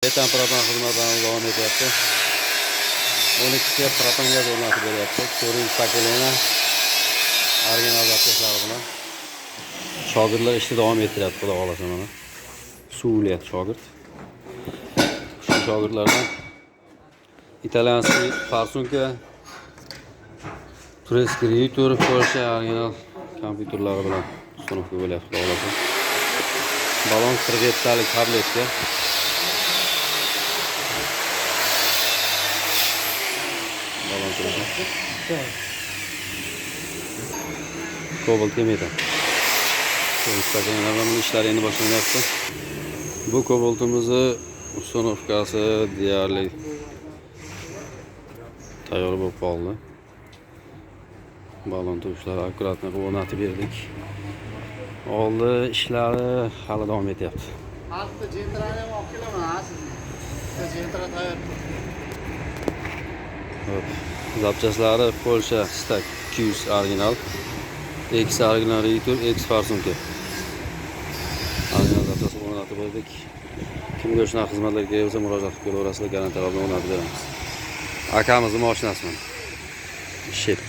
Proton xizmatlarimiz davom etyapti. 12 ta proton gaz o'rnatib beryapti. Ko'ringiz pakelena original zapchastlari bilan. Shogirdlar ishni davom ettiryapti, xudo xolasa mana. Suv shogird. Shu shogirdlardan italyanskiy farsunka, turецкий router, Polsha original kompyuterlari bilan uстановка bo'lyapti, xudo xolasa. Balon 47 talik tabletga. Balon turadi. Kobalt metal. Instagram'dan ishlar endi boshlanyapti. Bu kobaltimizni uстановкасы deyarli tayyor bo'lib qoldi. Balon turishlari akkuratni qilib o'rnatib berdik. Oldi ishlari hali davom etyapti. Hozir jentrani ham olib kelaman, siz. Jentra tayyor. Zapchaslari Polsha Stack 200 original. X original router, X farsunka. Original zapchasini o'rnatib berdik. Kimga shunaqa xizmatlarga kerak bo'lsa murojaat qilib kelaverasizlar, garantiyalar bilan o'rnatib beramiz. Akamizning mashinasi mana. Shit.